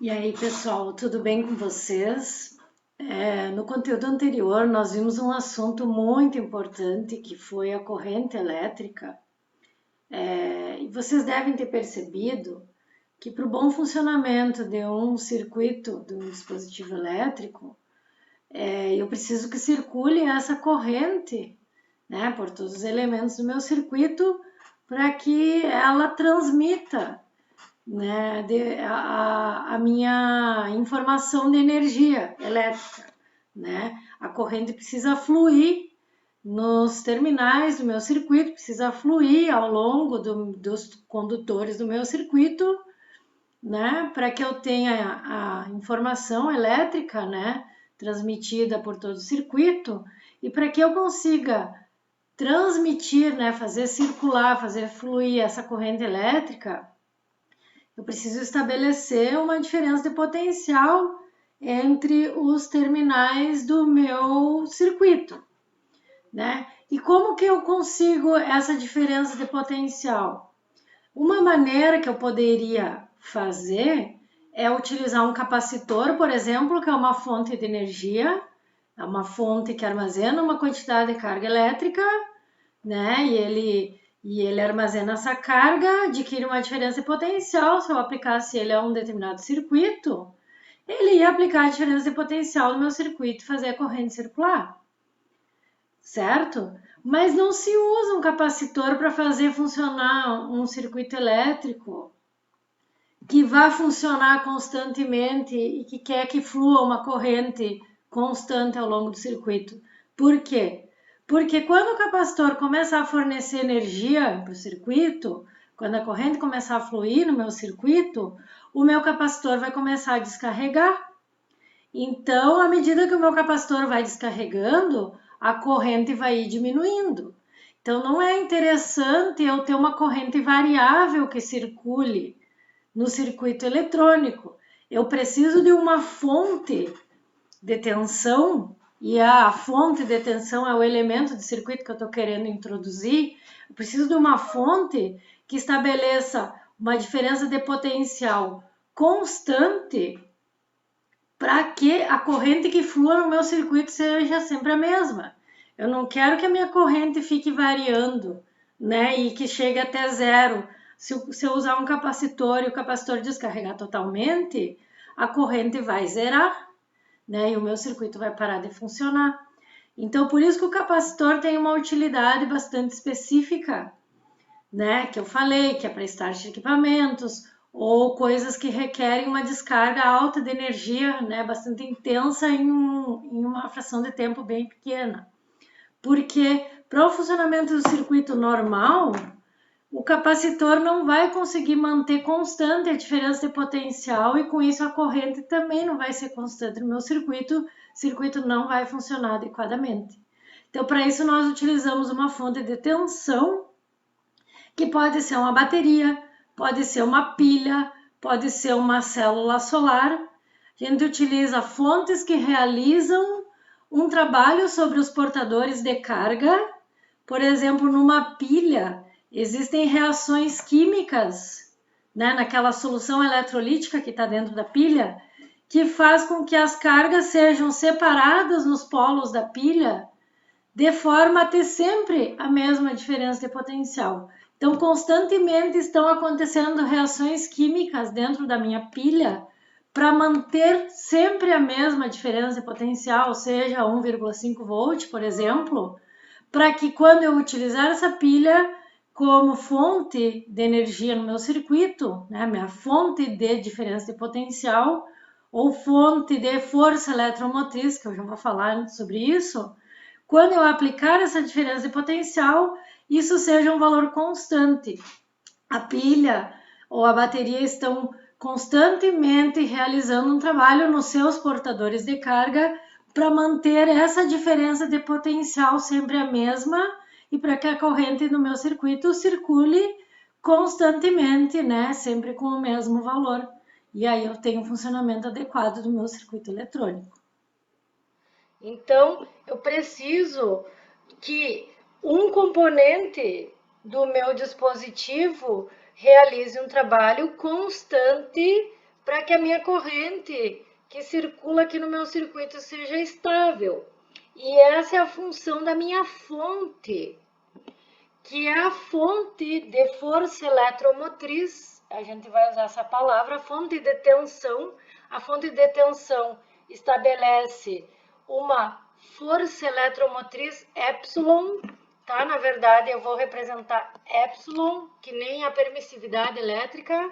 E aí, pessoal, tudo bem com vocês? No conteúdo anterior, nós vimos um assunto muito importante que foi a corrente elétrica. E vocês devem ter percebido que para o bom funcionamento de um circuito, de um dispositivo elétrico, eu preciso que circule essa corrente, né, por todos os elementos do meu circuito para que ela transmita, né, a minha informação de energia elétrica, né? A corrente precisa fluir nos terminais do meu circuito, precisa fluir ao longo dos condutores do meu circuito, né? Para que eu tenha a informação elétrica, né, transmitida por todo o circuito e para que eu consiga transmitir, né, fazer circular, fazer fluir essa corrente elétrica. Eu preciso estabelecer uma diferença de potencial entre os terminais do meu circuito, né? E como que eu consigo essa diferença de potencial? Uma maneira que eu poderia fazer é utilizar um capacitor, por exemplo, que é uma fonte de energia, é uma fonte que armazena uma quantidade de carga elétrica, né? E ele armazena essa carga, adquire uma diferença de potencial. Se eu aplicasse ele a um determinado circuito, ele ia aplicar a diferença de potencial no meu circuito e fazer a corrente circular, certo? Mas não se usa um capacitor para fazer funcionar um circuito elétrico que vai funcionar constantemente e que quer que flua uma corrente constante ao longo do circuito. Por quê? Porque quando o capacitor começa a fornecer energia para o circuito, quando a corrente começar a fluir no meu circuito, o meu capacitor vai começar a descarregar. Então, à medida que o meu capacitor vai descarregando, a corrente vai ir diminuindo. Então, não é interessante eu ter uma corrente variável que circule no circuito eletrônico. Eu preciso de uma fonte de tensão, e a fonte de tensão é o elemento de circuito que eu estou querendo introduzir. Eu preciso de uma fonte que estabeleça uma diferença de potencial constante para que a corrente que flua no meu circuito seja sempre a mesma. Eu não quero que a minha corrente fique variando, né, e que chegue até zero. Se eu usar um capacitor e o capacitor descarregar totalmente, a corrente vai zerar, né, e o meu circuito vai parar de funcionar. Então, por isso que o capacitor tem uma utilidade bastante específica, né, que eu falei, que é para start de equipamentos, ou coisas que requerem uma descarga alta de energia, né, bastante intensa em uma fração de tempo bem pequena. Porque para o funcionamento do circuito normal, o capacitor não vai conseguir manter constante a diferença de potencial e com isso a corrente também não vai ser constante no meu circuito, o circuito não vai funcionar adequadamente. Então, para isso nós utilizamos uma fonte de tensão, que pode ser uma bateria, pode ser uma pilha, pode ser uma célula solar. A gente utiliza fontes que realizam um trabalho sobre os portadores de carga. Por exemplo, numa pilha, existem reações químicas, né, naquela solução eletrolítica que está dentro da pilha, que faz com que as cargas sejam separadas nos polos da pilha, de forma a ter sempre a mesma diferença de potencial. Então, constantemente estão acontecendo reações químicas dentro da minha pilha para manter sempre a mesma diferença de potencial, seja 1,5 volt, por exemplo, para que quando eu utilizar essa pilha como fonte de energia no meu circuito, né, minha fonte de diferença de potencial ou fonte de força eletromotriz, que eu já vou falar sobre isso, quando eu aplicar essa diferença de potencial, isso seja um valor constante. A pilha ou a bateria estão constantemente realizando um trabalho nos seus portadores de carga para manter essa diferença de potencial sempre a mesma e para que a corrente no meu circuito circule constantemente, né, sempre com o mesmo valor. E aí eu tenho um funcionamento adequado do meu circuito eletrônico. Então, eu preciso que um componente do meu dispositivo realize um trabalho constante para que a minha corrente que circula aqui no meu circuito seja estável. E essa é a função da minha fonte, que é a fonte de força eletromotriz. A gente vai usar essa palavra, fonte de tensão. A fonte de tensão estabelece uma força eletromotriz epsilon, tá? Na verdade, eu vou representar epsilon, que nem a permissividade elétrica,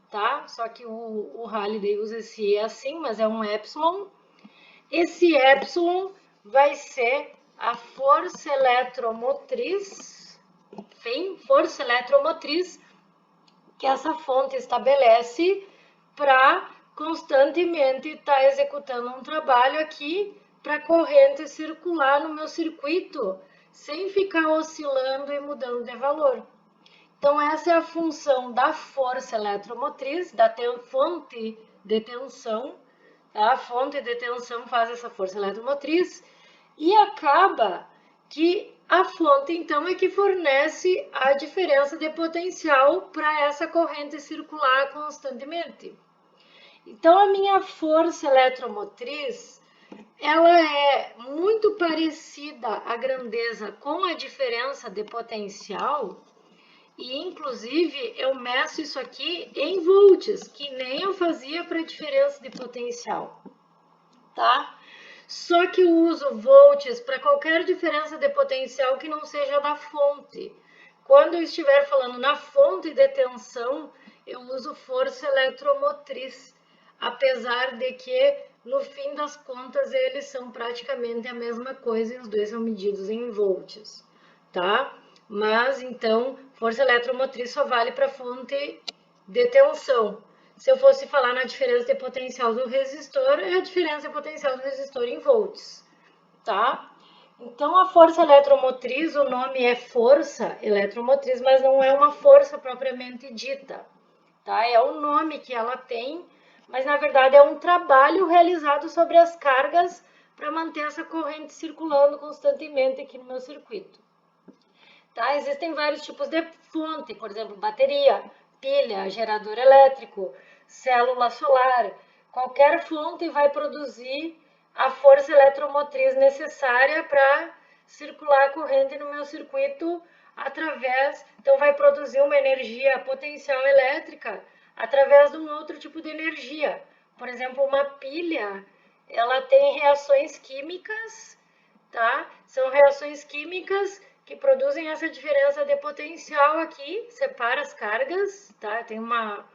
tá? Só que o Halliday usa esse E assim, mas é um epsilon. Esse epsilon vai ser a força eletromotriz, enfim, força eletromotriz que essa fonte estabelece para constantemente estar executando um trabalho aqui para a corrente circular no meu circuito, sem ficar oscilando e mudando de valor. Então, essa é a função da força eletromotriz, da fonte de tensão. A fonte de tensão faz essa força eletromotriz e acaba que a fonte, então, é que fornece a diferença de potencial para essa corrente circular constantemente. Então, a minha força eletromotriz, ela é muito parecida a grandeza com a diferença de potencial e, inclusive, eu meço isso aqui em volts, que nem eu fazia para a diferença de potencial, tá? Só que eu uso volts para qualquer diferença de potencial que não seja da fonte. Quando eu estiver falando na fonte de tensão, eu uso força eletromotriz, apesar de que, no fim das contas, eles são praticamente a mesma coisa e os dois são medidos em volts, tá? Mas, então, força eletromotriz só vale para fonte de tensão. Se eu fosse falar na diferença de potencial do resistor, é a diferença de potencial do resistor em volts, tá? Então, a força eletromotriz, o nome é força eletromotriz, mas não é uma força propriamente dita, tá? É o nome que ela tem, mas na verdade é um trabalho realizado sobre as cargas para manter essa corrente circulando constantemente aqui no meu circuito. Tá? Existem vários tipos de fonte, por exemplo, bateria, pilha, gerador elétrico, célula solar. Qualquer fonte vai produzir a força eletromotriz necessária para circular a corrente no meu circuito através, então vai produzir uma energia potencial elétrica através de um outro tipo de energia. Por exemplo, uma pilha, ela tem reações químicas, tá? São reações químicas que produzem essa diferença de potencial aqui, separa as cargas, tá? Tem uma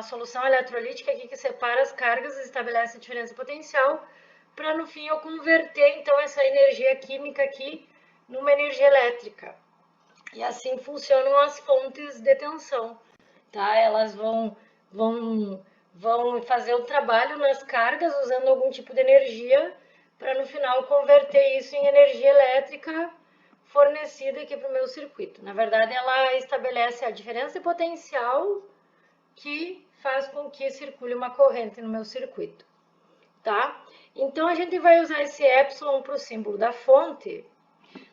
solução eletrolítica aqui que separa as cargas e estabelece a diferença de potencial, para no fim eu converter então essa energia química aqui numa energia elétrica. E assim funcionam as fontes de tensão, tá? Elas vão fazer o trabalho nas cargas usando algum tipo de energia para no final converter isso em energia elétrica fornecida aqui para o meu circuito. Na verdade, ela estabelece a diferença de potencial que faz com que circule uma corrente no meu circuito, tá? Então, a gente vai usar esse epsilon para o símbolo da fonte.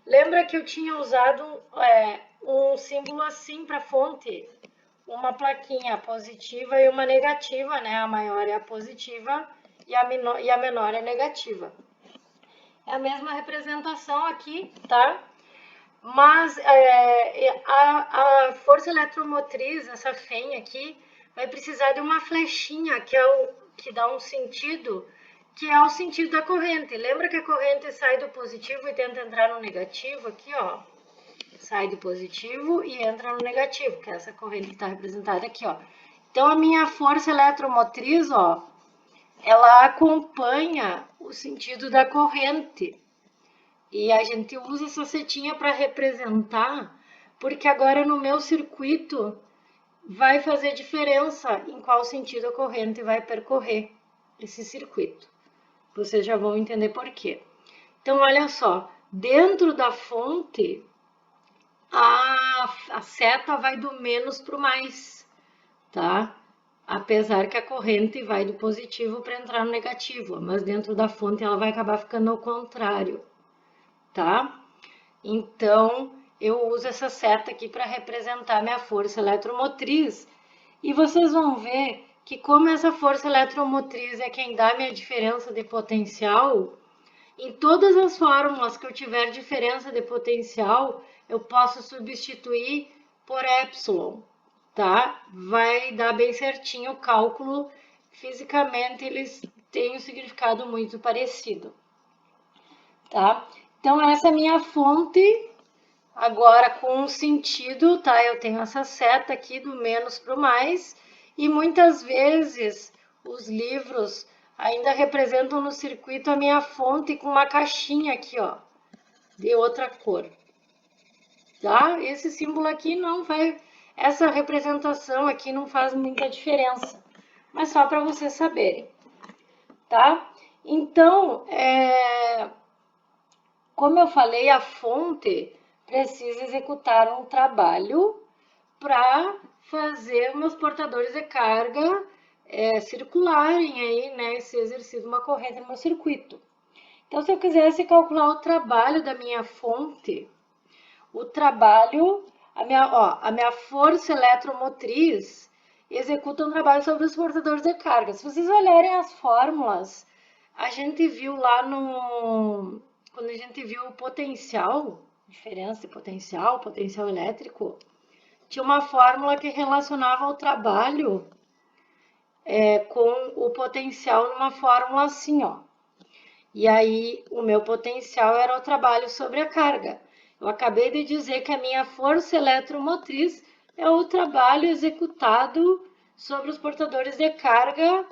Lembra que eu tinha usado um símbolo assim para a fonte? Uma plaquinha positiva e uma negativa, né? A maior é a positiva e a menor é a negativa. É a mesma representação aqui, tá? Mas a força eletromotriz, essa FEM aqui, vai precisar de uma flechinha, que é o que dá um sentido, que é o sentido da corrente. Lembra que a corrente sai do positivo e tenta entrar no negativo? Aqui, ó. Sai do positivo e entra no negativo, que é essa corrente que está representada aqui, ó. Então, a minha força eletromotriz, ó, ela acompanha o sentido da corrente. E a gente usa essa setinha para representar, porque agora no meu circuito vai fazer diferença em qual sentido a corrente vai percorrer esse circuito. Vocês já vão entender por quê. Então, olha só, dentro da fonte, a seta vai do menos para o mais, tá? Apesar que a corrente vai do positivo para entrar no negativo, mas dentro da fonte ela vai acabar ficando ao contrário, tá? Então, eu uso essa seta aqui para representar minha força eletromotriz. E vocês vão ver que como essa força eletromotriz é quem dá minha diferença de potencial, em todas as fórmulas que eu tiver diferença de potencial, eu posso substituir por epsilon, tá? Vai dar bem certinho o cálculo. Fisicamente, eles têm um significado muito parecido, tá? Então, essa é a minha fonte, agora com um sentido, tá? Eu tenho essa seta aqui do menos para o mais, e muitas vezes os livros ainda representam no circuito a minha fonte com uma caixinha aqui, ó, de outra cor, tá? Esse símbolo aqui não vai, essa representação aqui não faz muita diferença, mas só para vocês saberem, tá? Então, como eu falei, a fonte precisa executar um trabalho para fazer meus portadores de carga circularem aí, né, ser exercido uma corrente no meu circuito. Então, se eu quisesse calcular o trabalho da minha fonte, o trabalho, a minha força eletromotriz executa um trabalho sobre os portadores de carga. Se vocês olharem as fórmulas, a gente viu lá quando a gente viu o potencial, diferença de potencial, potencial elétrico, tinha uma fórmula que relacionava o trabalho com o potencial numa fórmula assim, ó. E aí, o meu potencial era o trabalho sobre a carga. Eu acabei de dizer que a minha força eletromotriz é o trabalho executado sobre os portadores de carga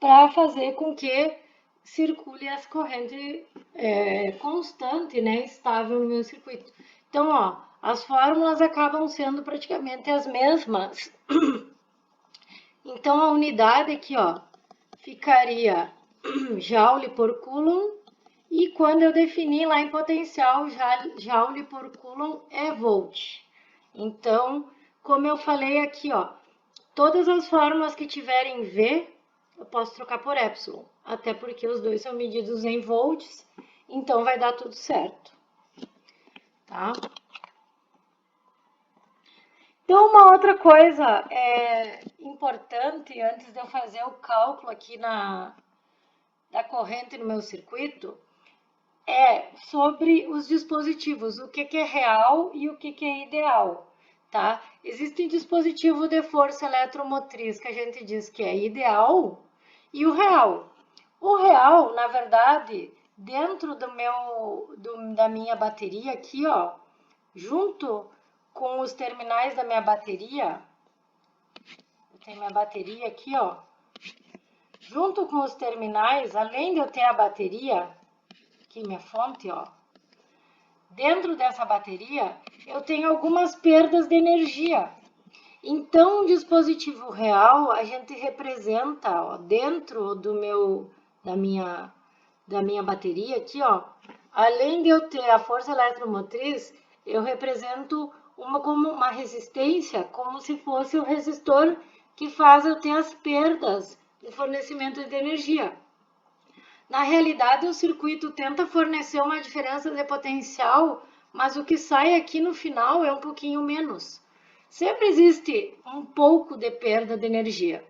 para fazer com que circule essa corrente constante, né, estável no meu circuito. Então, ó, as fórmulas acabam sendo praticamente as mesmas. Então, a unidade aqui, ó, ficaria Joule por Coulomb, e quando eu definir lá em potencial, Joule por Coulomb é Volt. Então, como eu falei aqui, ó, todas as fórmulas que tiverem V, eu posso trocar por Epsilon, até porque os dois são medidos em volts, então vai dar tudo certo, tá? Então, uma outra coisa importante, antes de eu fazer o cálculo aqui da corrente no meu circuito, é sobre os dispositivos, o que é real e o que é ideal, tá? Existe dispositivo de força eletromotriz que a gente diz que é ideal e o real. O real, na verdade, dentro da minha bateria aqui, ó, junto com os terminais da minha bateria, eu tenho minha bateria aqui, ó, junto com os terminais, além de eu ter a bateria, aqui minha fonte, ó, dentro dessa bateria, eu tenho algumas perdas de energia. Então, um dispositivo real, a gente representa, ó, dentro da minha bateria aqui, ó, além de eu ter a força eletromotriz, eu represento como uma resistência, como se fosse o resistor que faz eu ter as perdas de fornecimento de energia. Na realidade, o circuito tenta fornecer uma diferença de potencial, mas o que sai aqui no final é um pouquinho menos. Sempre existe um pouco de perda de energia.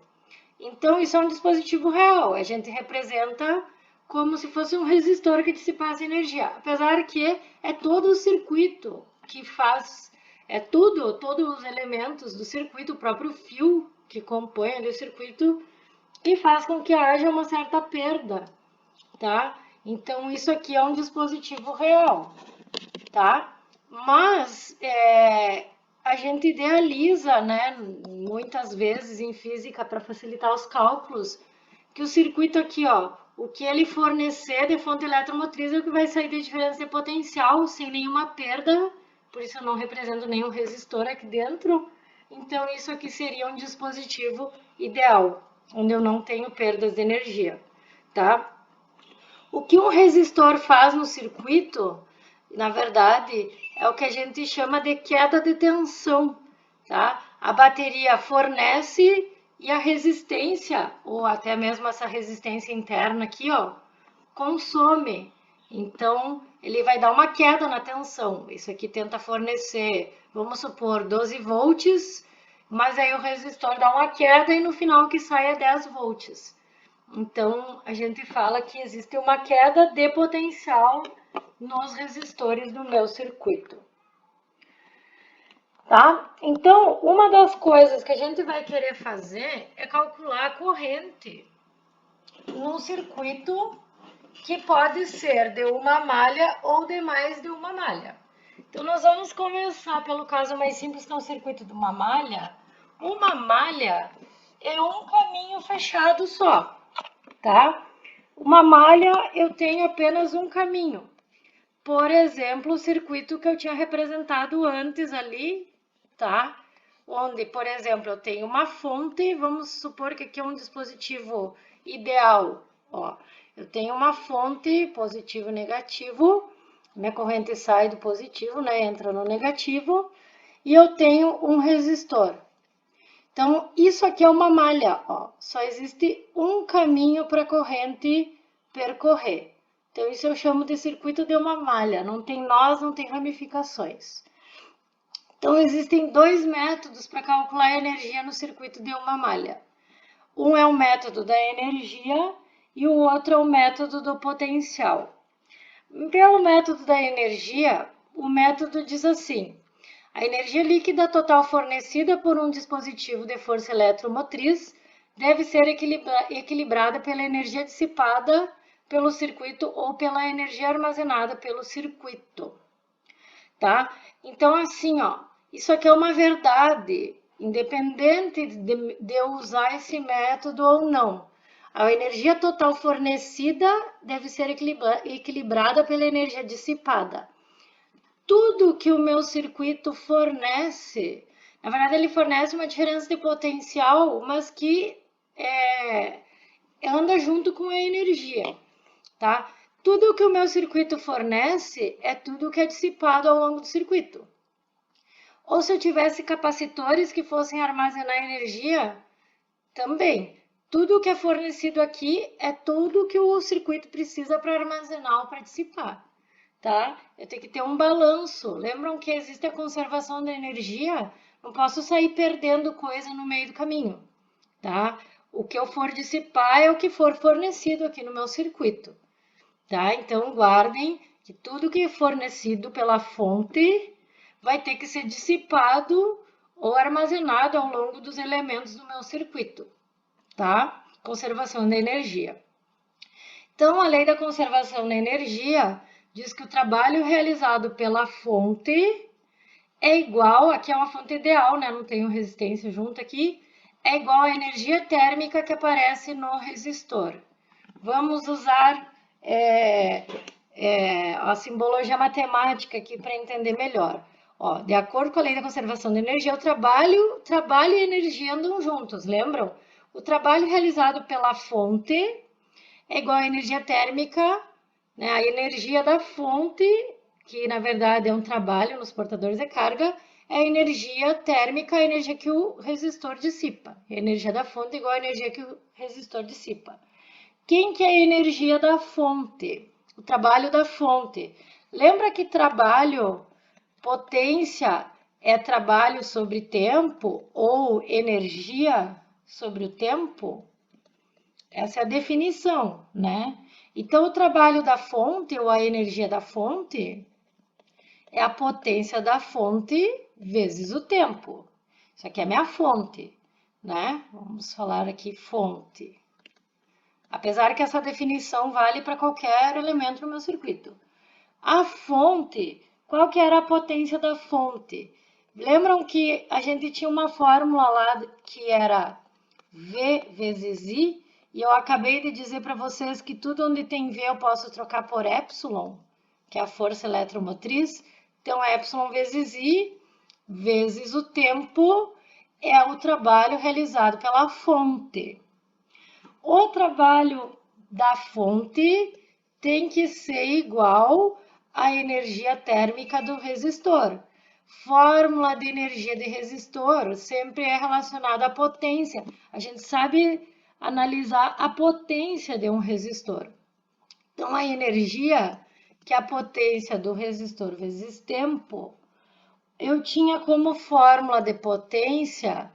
Então, isso é um dispositivo real. A gente representa como se fosse um resistor que dissipasse energia. Apesar que é todo o circuito que faz, todos os elementos do circuito, o próprio fio que compõe ali o circuito, que faz com que haja uma certa perda, tá? Então, isso aqui é um dispositivo real, tá? Mas a gente idealiza, né, muitas vezes em física para facilitar os cálculos, que o circuito aqui, ó, o que ele fornecer de fonte eletromotriz é o que vai sair de diferença de potencial sem nenhuma perda, por isso eu não represento nenhum resistor aqui dentro. Então, isso aqui seria um dispositivo ideal, onde eu não tenho perdas de energia, tá? O que um resistor faz no circuito, na verdade, é o que a gente chama de queda de tensão, tá? A bateria fornece e a resistência, ou até mesmo essa resistência interna aqui, ó, consome. Então, ele vai dar uma queda na tensão. Isso aqui tenta fornecer, vamos supor, 12 volts, mas aí o resistor dá uma queda e no final o que sai é 10 volts. Então, a gente fala que existe uma queda de potencial nos resistores do meu circuito. Tá? Então, uma das coisas que a gente vai querer fazer é calcular a corrente num circuito que pode ser de uma malha ou de mais de uma malha. Então, nós vamos começar pelo caso mais simples, que é o circuito de uma malha. Uma malha é um caminho fechado só, tá? Uma malha eu tenho apenas um caminho. Por exemplo, o circuito que eu tinha representado antes ali, tá? Onde, por exemplo, eu tenho uma fonte, vamos supor que aqui é um dispositivo ideal, ó. Eu tenho uma fonte positivo e negativo, minha corrente sai do positivo, né? Entra no negativo, e eu tenho um resistor. Então, isso aqui é uma malha, ó. Só existe um caminho para a corrente percorrer. Então, isso eu chamo de circuito de uma malha. Não tem nós, não tem ramificações. Então, existem dois métodos para calcular a energia no circuito de uma malha. Um é o método da energia e o outro é o método do potencial. Pelo método da energia, o método diz assim: a energia líquida total fornecida por um dispositivo de força eletromotriz deve ser equilibrada pela energia dissipada pelo circuito ou pela energia armazenada pelo circuito, tá? Então, assim, ó, isso aqui é uma verdade, independente de eu usar esse método ou não. A energia total fornecida deve ser equilibrada pela energia dissipada. Tudo que o meu circuito fornece, na verdade, ele fornece uma diferença de potencial, mas que anda junto com a energia, tá? Tudo que o meu circuito fornece é tudo que é dissipado ao longo do circuito. Ou se eu tivesse capacitores que fossem armazenar energia, também. Tudo que é fornecido aqui é tudo que o circuito precisa para armazenar ou para dissipar, tá? Eu tenho que ter um balanço. Lembram que existe a conservação da energia? Não posso sair perdendo coisa no meio do caminho, tá? O que eu for dissipar é o que for fornecido aqui no meu circuito, tá? Então, guardem que tudo que é fornecido pela fonte vai ter que ser dissipado ou armazenado ao longo dos elementos do meu circuito, tá? Conservação da energia. Então, a lei da conservação da energia diz que o trabalho realizado pela fonte é igual, aqui é uma fonte ideal, né? Não tenho resistência junto aqui, é igual à energia térmica que aparece no resistor. Vamos usar a simbologia matemática aqui para entender melhor. Ó, de acordo com a lei da conservação da energia, o trabalho e a energia andam juntos, lembram? O trabalho realizado pela fonte é igual à energia térmica, né? A energia da fonte, que na verdade é um trabalho nos portadores de carga, é a energia térmica, a energia que o resistor dissipa. A energia da fonte é igual à energia que o resistor dissipa. Quem que é a energia da fonte? O trabalho da fonte. Lembra que trabalho, potência, é trabalho sobre tempo ou energia sobre o tempo? Essa é a definição, né? Então, o trabalho da fonte ou a energia da fonte é a potência da fonte vezes o tempo. Isso aqui é minha fonte, né? Vamos falar aqui fonte. Apesar que essa definição vale para qualquer elemento no meu circuito. A fonte, qual que era a potência da fonte? Lembram que a gente tinha uma fórmula lá que era V vezes I? E eu acabei de dizer para vocês que tudo onde tem V eu posso trocar por epsilon, que é a força eletromotriz. Então, epsilon vezes I vezes o tempo é o trabalho realizado pela fonte. O trabalho da fonte tem que ser igual à energia térmica do resistor. Fórmula de energia de resistor sempre é relacionada à potência. A gente sabe analisar a potência de um resistor. Então, a energia, que é a potência do resistor vezes tempo, eu tinha como fórmula de potência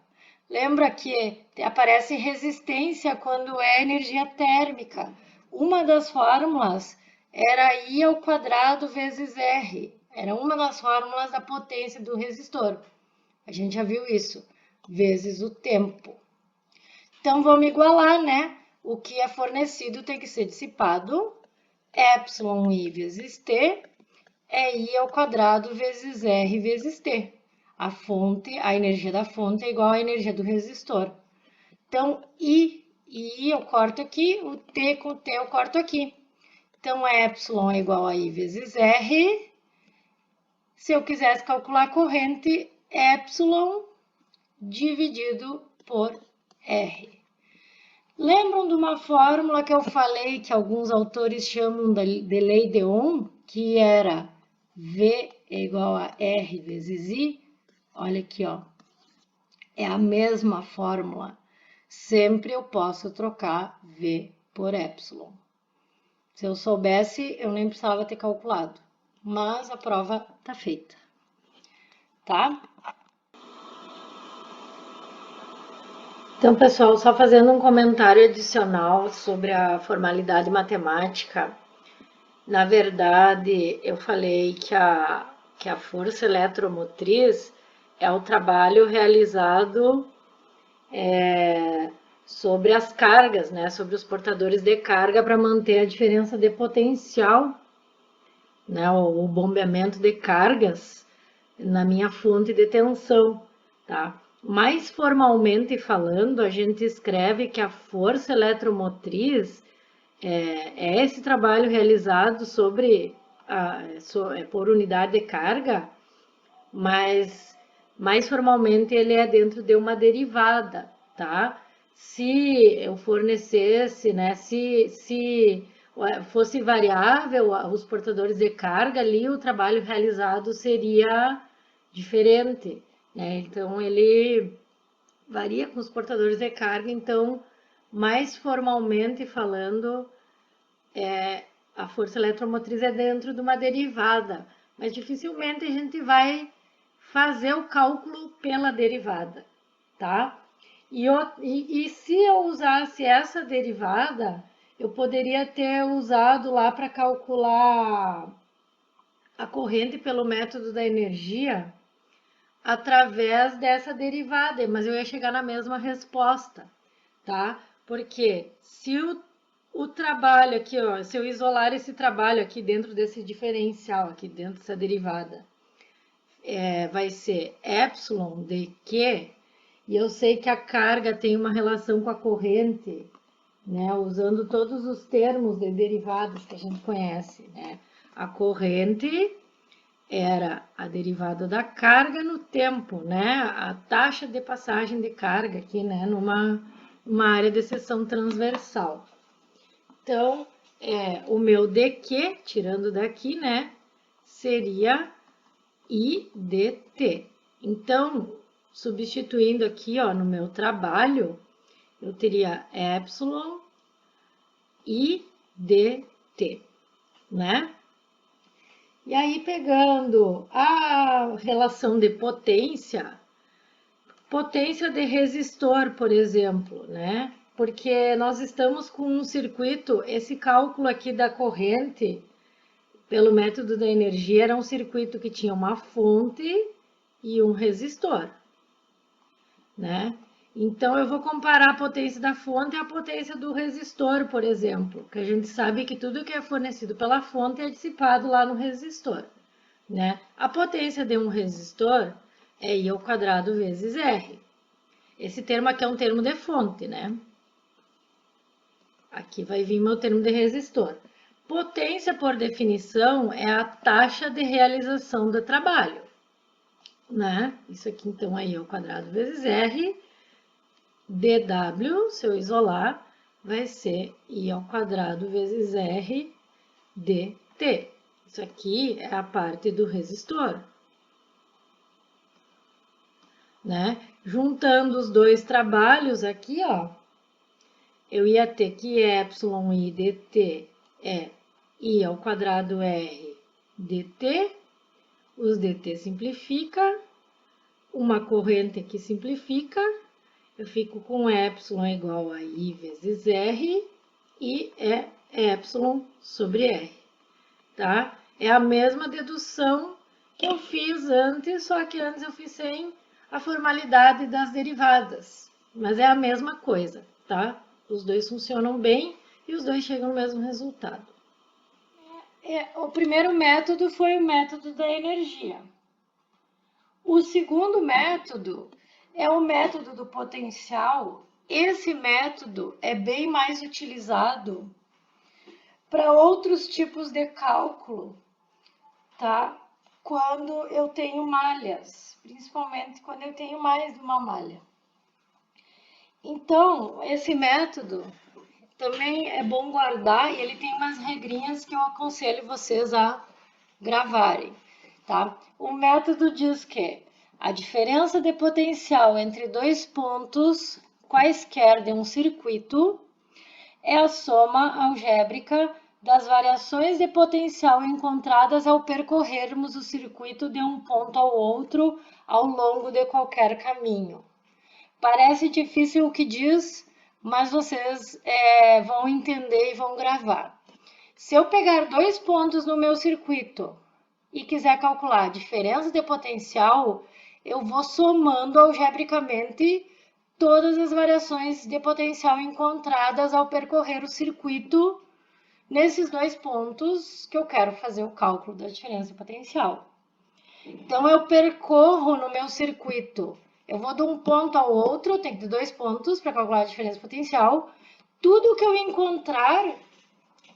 Lembra que aparece resistência quando é energia térmica. Uma das fórmulas era I ao quadrado vezes R. Era uma das fórmulas da potência do resistor. A gente já viu isso, vezes o tempo. Então, vamos igualar, né? O que é fornecido tem que ser dissipado. Epsilon vezes T é I ao quadrado vezes R vezes T. A energia da fonte é igual à energia do resistor. Então, I eu corto aqui, o T com o T eu corto aqui. Então, epsilon é igual a I vezes R. Se eu quisesse calcular a corrente, epsilon dividido por R. Lembram de uma fórmula que eu falei que alguns autores chamam de lei de Ohm, que era V é igual a R vezes I? Olha aqui, ó. É a mesma fórmula. Sempre eu posso trocar V por epsilon. Se eu soubesse, eu nem precisava ter calculado. Mas a prova está feita. Tá? Então, pessoal, só fazendo um comentário adicional sobre a formalidade matemática. Na verdade, eu falei que a força eletromotriz é o trabalho realizado sobre as cargas, né, sobre os portadores de carga para manter a diferença de potencial, né, o bombeamento de cargas na minha fonte de tensão, tá? Mais formalmente falando, a gente escreve que a força eletromotriz é esse trabalho realizado por unidade de carga, mas mais formalmente ele é dentro de uma derivada, tá? Se eu fornecesse, né, se fosse variável os portadores de carga ali, o trabalho realizado seria diferente, né? Então ele varia com os portadores de carga, então mais formalmente falando, a força eletromotriz é dentro de uma derivada, mas dificilmente a gente vai fazer o cálculo pela derivada, tá? E se eu usasse essa derivada, eu poderia ter usado lá para calcular a corrente pelo método da energia através dessa derivada, mas eu ia chegar na mesma resposta, tá? Porque se o trabalho aqui, ó, se eu isolar esse trabalho aqui dentro desse diferencial, aqui dentro dessa derivada, vai ser epsilon de Q, e eu sei que a carga tem uma relação com a corrente, né, usando todos os termos de derivadas que a gente conhece, né? A corrente era a derivada da carga no tempo, né? A taxa de passagem de carga aqui, né, numa área de seção transversal. Então, o meu dq, tirando daqui, né, seria I dt. Então, substituindo aqui, ó, no meu trabalho, eu teria epsilon I dt, né? E aí, pegando a relação de potência de resistor, por exemplo, né? Porque nós estamos com um circuito, esse cálculo aqui da corrente, pelo método da energia, era um circuito que tinha uma fonte e um resistor, né? Então, eu vou comparar a potência da fonte à potência do resistor, por exemplo, que a gente sabe que tudo que é fornecido pela fonte é dissipado lá no resistor, né? A potência de um resistor é I ao quadrado vezes R. Esse termo aqui é um termo de fonte, né? Aqui vai vir meu termo de resistor. Potência, por definição, é a taxa de realização do trabalho, né? Isso aqui, então, é I ao quadrado vezes R. dW, se eu isolar, vai ser I ao quadrado vezes R dt. Isso aqui é a parte do resistor, né? Juntando os dois trabalhos aqui, ó, eu ia ter que epsilon I dt é I ao quadrado R dt, os dt simplifica, uma corrente aqui simplifica, eu fico com epsilon igual a I vezes R, e é epsilon sobre R, tá? É a mesma dedução que eu fiz antes, só que antes eu fiz sem a formalidade das derivadas, mas é a mesma coisa, tá? Os dois funcionam bem e os dois chegam ao mesmo resultado. O primeiro método foi o método da energia. O segundo método é o método do potencial. Esse método é bem mais utilizado para outros tipos de cálculo, tá? Quando eu tenho malhas, principalmente quando eu tenho mais de uma malha. Então, esse método também é bom guardar e ele tem umas regrinhas que eu aconselho vocês a gravarem, tá? O método diz que a diferença de potencial entre dois pontos quaisquer de um circuito é a soma algébrica das variações de potencial encontradas ao percorrermos o circuito de um ponto ao outro ao longo de qualquer caminho. Parece difícil o que diz, mas vocês vão entender e vão gravar. Se eu pegar dois pontos no meu circuito e quiser calcular a diferença de potencial, eu vou somando algebricamente todas as variações de potencial encontradas ao percorrer o circuito nesses dois pontos que eu quero fazer o cálculo da diferença de potencial. Então, eu percorro no meu circuito, eu vou de um ponto ao outro, tem que ter dois pontos para calcular a diferença de potencial. Tudo que eu encontrar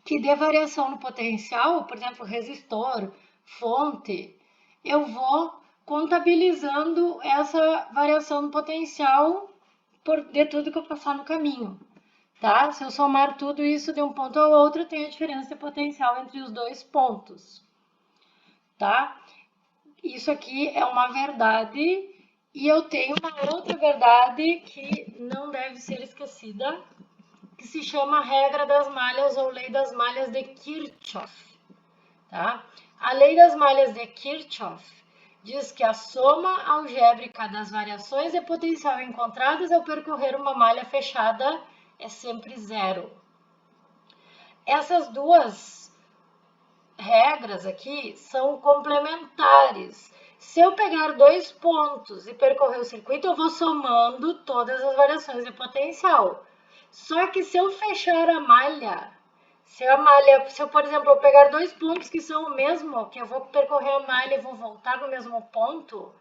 que dê variação no potencial, por exemplo, resistor, fonte, eu vou contabilizando essa variação no potencial de tudo que eu passar no caminho, tá? Se eu somar tudo isso de um ponto ao outro, tem a diferença de potencial entre os dois pontos, tá? Isso aqui é uma verdade e eu tenho uma outra verdade que não deve ser esquecida, que se chama regra das malhas ou lei das malhas de Kirchhoff, tá? A lei das malhas de Kirchhoff diz que a soma algébrica das variações de potencial encontradas ao percorrer uma malha fechada é sempre zero. Essas duas regras aqui são complementares. Se eu pegar dois pontos e percorrer o circuito, eu vou somando todas as variações de potencial. Só que se eu fechar a malha, se eu, por exemplo, eu pegar dois pontos que são o mesmo, que eu vou percorrer a malha e vou voltar no mesmo ponto,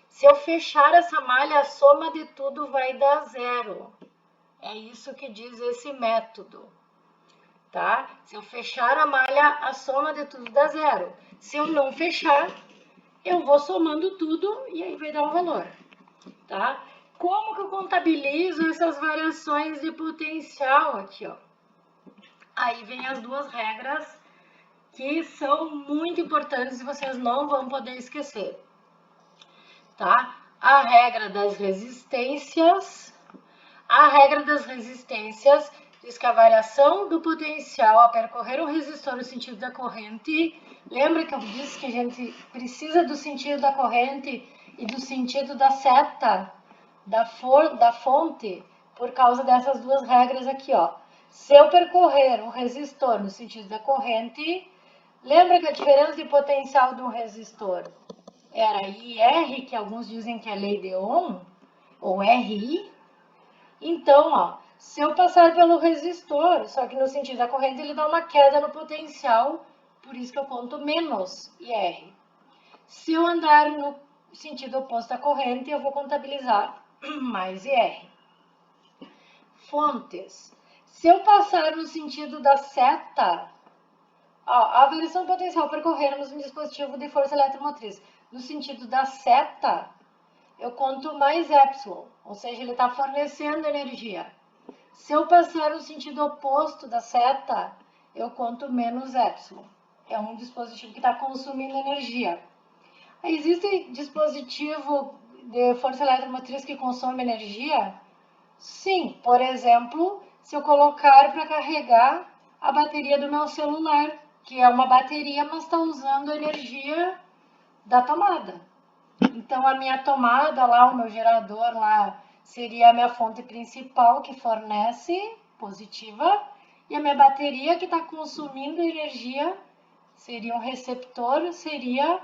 se eu fechar essa malha, a soma de tudo vai dar zero. É isso que diz esse método, tá? Se eu fechar a malha, a soma de tudo dá zero. Se eu não fechar, eu vou somando tudo e aí vai dar um valor, tá? Como que eu contabilizo essas variações de potencial aqui, ó? Aí vem as duas regras que são muito importantes e vocês não vão poder esquecer, tá? A regra das resistências. A regra das resistências diz que a variação do potencial a percorrer um resistor no sentido da corrente, lembra que eu disse que a gente precisa do sentido da corrente e do sentido da seta da fonte por causa dessas duas regras aqui, ó. Se eu percorrer um resistor no sentido da corrente, lembra que a diferença de potencial de um resistor era IR, que alguns dizem que é lei de Ohm, ou RI? Então, ó, se eu passar pelo resistor, só que no sentido da corrente ele dá uma queda no potencial, por isso que eu conto menos IR. Se eu andar no sentido oposto à corrente, eu vou contabilizar mais IR. Fontes. Se eu passar no sentido da seta, ó, a variação potencial percorrermos um dispositivo de força eletromotriz no sentido da seta, eu conto mais epsilon, ou seja, ele está fornecendo energia. Se eu passar no sentido oposto da seta, eu conto menos epsilon. É um dispositivo que está consumindo energia. Existe dispositivo de força eletromotriz que consome energia? Sim, por exemplo, se eu colocar para carregar a bateria do meu celular, que é uma bateria, mas está usando a energia da tomada. Então, a minha tomada lá, o meu gerador lá, seria a minha fonte principal que fornece, positiva, e a minha bateria que está consumindo energia, seria um receptor, seria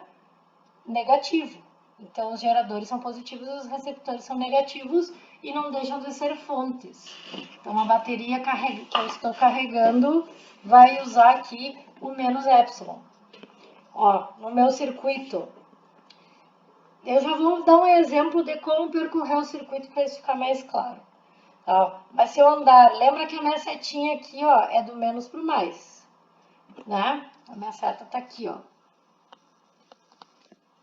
negativo. Então, os geradores são positivos, os receptores são negativos e não deixam de ser fontes. Então, a bateria que eu estou carregando vai usar aqui o menos epsilon. Ó, no meu circuito, eu já vou dar um exemplo de como percorrer o circuito para isso ficar mais claro. Ó, mas se eu andar, lembra que a minha setinha aqui, ó, é do menos para o mais, né? A minha seta está aqui, ó.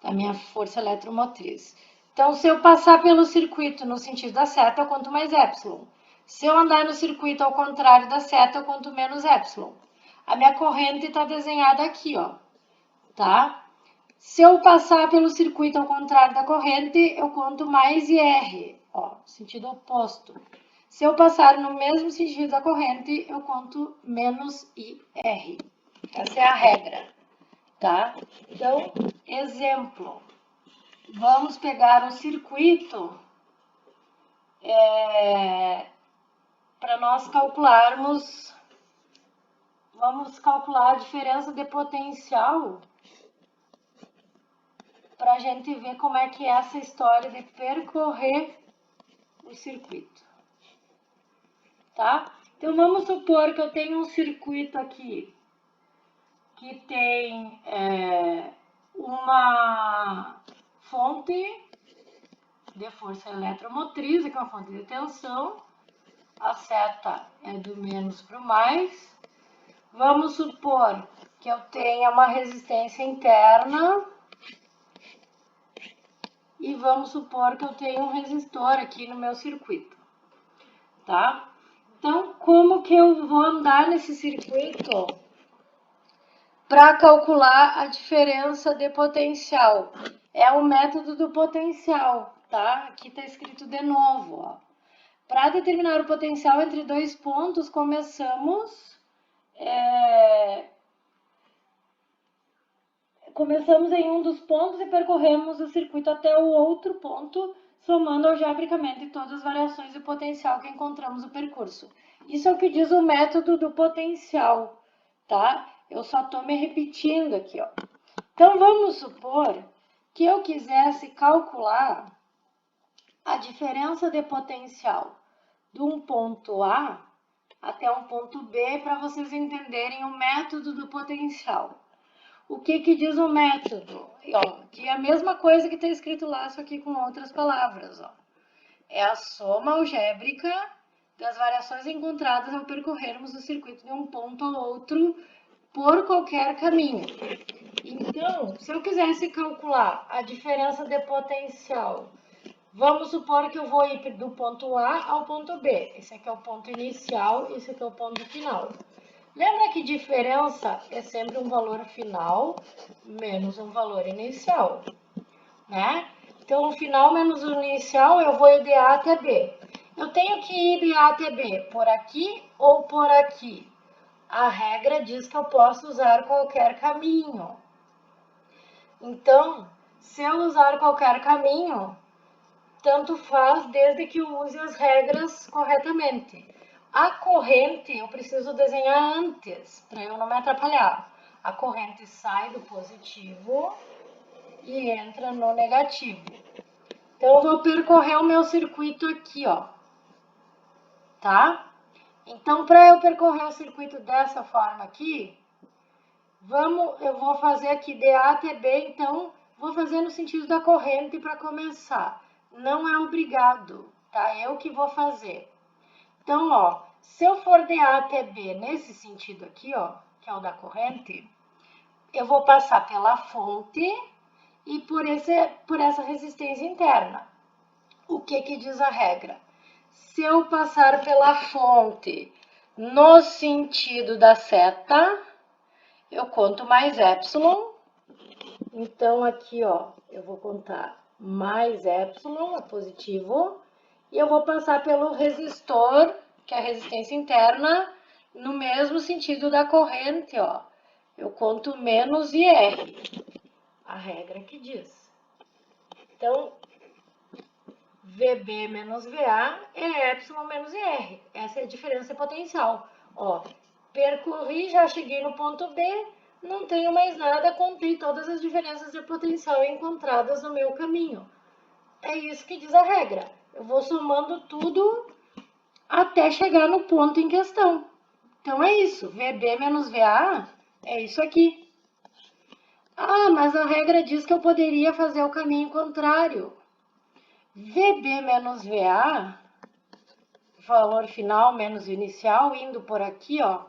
A minha força eletromotriz. Então, se eu passar pelo circuito no sentido da seta, eu conto mais epsilon. Se eu andar no circuito ao contrário da seta, eu conto menos epsilon. A minha corrente está desenhada aqui, ó, tá? Se eu passar pelo circuito ao contrário da corrente, eu conto mais IR, ó, sentido oposto. Se eu passar no mesmo sentido da corrente, eu conto menos IR. Essa é a regra, tá? Então, exemplo. Vamos pegar um circuito para nós calcularmos. Vamos calcular a diferença de potencial para a gente ver como é que é essa história de percorrer o circuito, tá? Então, vamos supor que eu tenho um circuito aqui que tem uma fonte de força eletromotriz, que é uma fonte de tensão. A seta é do menos para o mais. Vamos supor que eu tenha uma resistência interna. E vamos supor que eu tenho um resistor aqui no meu circuito, tá? Então, como que eu vou andar nesse circuito para calcular a diferença de potencial? É o método do potencial, tá? Aqui está escrito de novo, ó. Para determinar o potencial entre dois pontos, começamos em um dos pontos e percorremos o circuito até o outro ponto, somando algebricamente todas as variações de potencial que encontramos no percurso. Isso é o que diz o método do potencial, tá? Eu só estou me repetindo aqui, ó. Então, vamos supor que eu quisesse calcular a diferença de potencial de um ponto A até um ponto B para vocês entenderem o método do potencial. O que diz o método? Ó, que é a mesma coisa que está escrito lá, só que com outras palavras. Ó. É a soma algébrica das variações encontradas ao percorrermos o circuito de um ponto ao outro por qualquer caminho. Então, se eu quisesse calcular a diferença de potencial, vamos supor que eu vou ir do ponto A ao ponto B. Esse aqui é o ponto inicial, esse aqui é o ponto final. Lembra que diferença é sempre um valor final menos um valor inicial, né? Então, o final menos o inicial, eu vou ir de A até B. Eu tenho que ir de A até B por aqui ou por aqui. A regra diz que eu posso usar qualquer caminho. Então, se eu usar qualquer caminho, tanto faz desde que eu use as regras corretamente. A corrente eu preciso desenhar antes, para eu não me atrapalhar. A corrente sai do positivo e entra no negativo. Então, eu vou percorrer o meu circuito aqui, ó. Tá? Então, para eu percorrer o circuito dessa forma aqui, eu vou fazer aqui de A até B, então, vou fazer no sentido da corrente para começar. Não é obrigado, tá? Eu que vou fazer. Então, ó, se eu for de A até B nesse sentido aqui, ó, que é o da corrente, eu vou passar pela fonte e por essa resistência interna. O que diz a regra? Se eu passar pela fonte no sentido da seta, eu conto mais epsilon. Então, aqui, ó, eu vou contar mais epsilon, é positivo, e eu vou passar pelo resistor, que é a resistência interna, no mesmo sentido da corrente, ó. Eu conto menos IR, a regra que diz. Então, VB menos VA é epsilon menos IR. Essa é a diferença potencial. Ó, percorri, já cheguei no ponto B, não tenho mais nada, contei todas as diferenças de potencial encontradas no meu caminho. É isso que diz a regra. Eu vou somando tudo até chegar no ponto em questão. Então é isso, VB menos VA é isso aqui. Ah, mas a regra diz que eu poderia fazer o caminho contrário. VB menos VA, valor final menos inicial, indo por aqui, ó.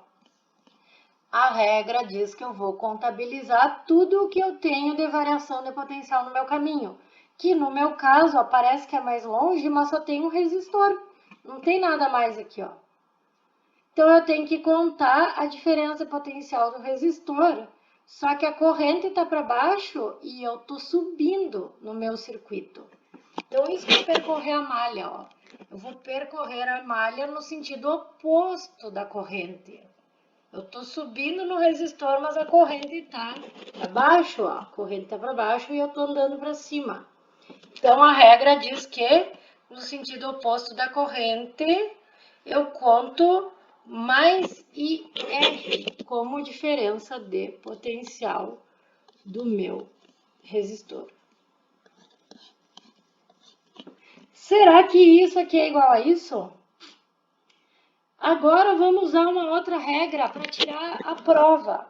A regra diz que eu vou contabilizar tudo o que eu tenho de variação de potencial no meu caminho. Que no meu caso aparece que é mais longe, mas só tem um resistor. Não tem nada mais aqui, ó. Então eu tenho que contar a diferença potencial do resistor. Só que a corrente está para baixo e eu estou subindo no meu circuito. Então, isso que é percorrer a malha, ó. Eu vou percorrer a malha no sentido oposto da corrente. Eu estou subindo no resistor, mas a corrente está para baixo, ó. A corrente está para baixo e eu estou andando para cima. Então, a regra diz que no sentido oposto da corrente, eu conto mais IR como diferença de potencial do meu resistor. Será que isso aqui é igual a isso? Agora vamos usar uma outra regra para tirar a prova,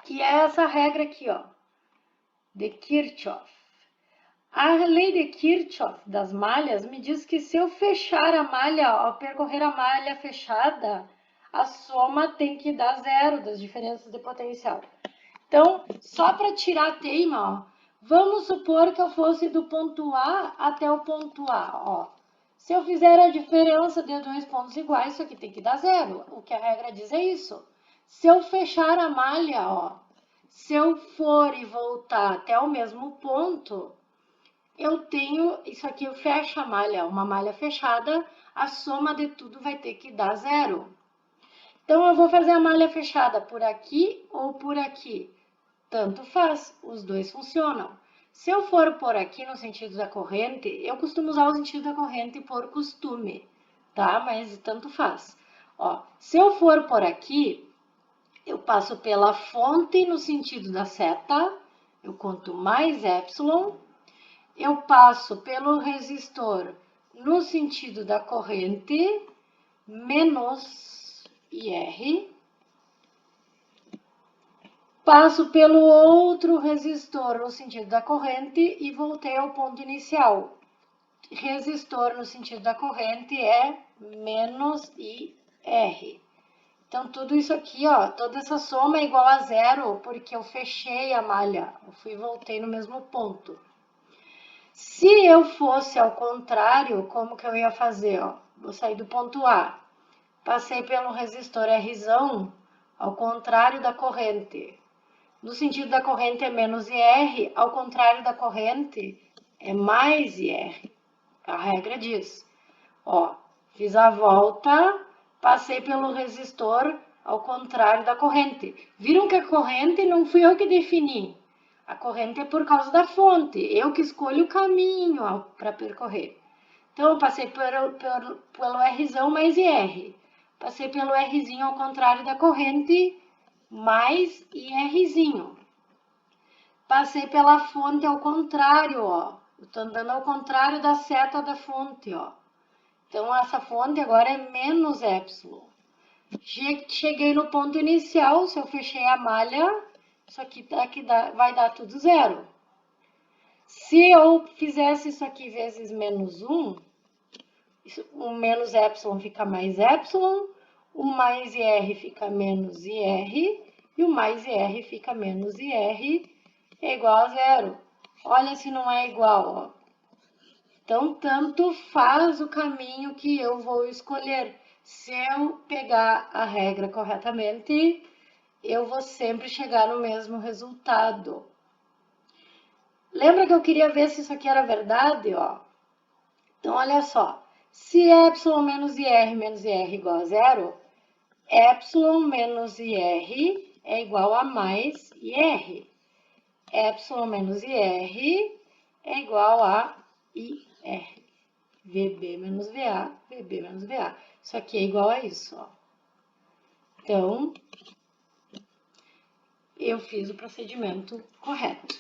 que é essa regra aqui, ó, de Kirchhoff. A lei de Kirchhoff das malhas me diz que se eu fechar a malha, ao percorrer a malha fechada, a soma tem que dar zero das diferenças de potencial. Então, só para tirar a teima, ó, vamos supor que eu fosse do ponto A até o ponto A, ó. Se eu fizer a diferença de dois pontos iguais, isso aqui tem que dar zero. O que a regra diz é isso. Se eu fechar a malha, ó, se eu for e voltar até o mesmo ponto, eu tenho, isso aqui eu fecho a malha, uma malha fechada, a soma de tudo vai ter que dar zero. Então, eu vou fazer a malha fechada por aqui ou por aqui. Tanto faz, os dois funcionam. Se eu for por aqui no sentido da corrente, eu costumo usar o sentido da corrente por costume, tá? Mas tanto faz. Ó, se eu for por aqui, eu passo pela fonte no sentido da seta, eu conto mais epsilon. Eu passo pelo resistor no sentido da corrente, menos IR. Passo pelo outro resistor no sentido da corrente e voltei ao ponto inicial. Resistor no sentido da corrente é menos IR. Então, tudo isso aqui, ó, toda essa soma é igual a zero, porque eu fechei a malha. Eu fui e voltei no mesmo ponto. Se eu fosse ao contrário, como que eu ia fazer? Ó? Vou sair do ponto A. Passei pelo resistor Rzão, ao contrário da corrente. No sentido da corrente é menos IR, ao contrário da corrente é mais IR. A regra diz. Ó, fiz a volta, passei pelo resistor ao contrário da corrente. Viram que a corrente não fui eu que defini. A corrente é por causa da fonte. Eu que escolho o caminho para percorrer. Então, eu passei pelo Rzão mais IR. Passei pelo Rzinho ao contrário da corrente, mais IRzinho. Passei pela fonte ao contrário, ó. Eu tô andando ao contrário da seta da fonte, ó. Então, essa fonte agora é menos epsilon. Cheguei no ponto inicial, se eu fechei a malha, isso aqui vai dar tudo zero. Se eu fizesse isso aqui vezes menos 1, o menos epsilon fica mais epsilon, o mais IR fica menos IR, e o mais IR fica menos IR, é igual a zero. Olha se não é igual, ó. Então, tanto faz o caminho que eu vou escolher. Se eu pegar a regra corretamente, eu vou sempre chegar no mesmo resultado. Lembra que eu queria ver se isso aqui era verdade, ó? Então, olha só. Se epsilon menos IR igual a zero, epsilon menos IR é igual a mais IR. Epsilon menos IR é igual a IR. VB menos VA, VB menos VA. Isso aqui é igual a isso, ó. Então, eu fiz o procedimento correto.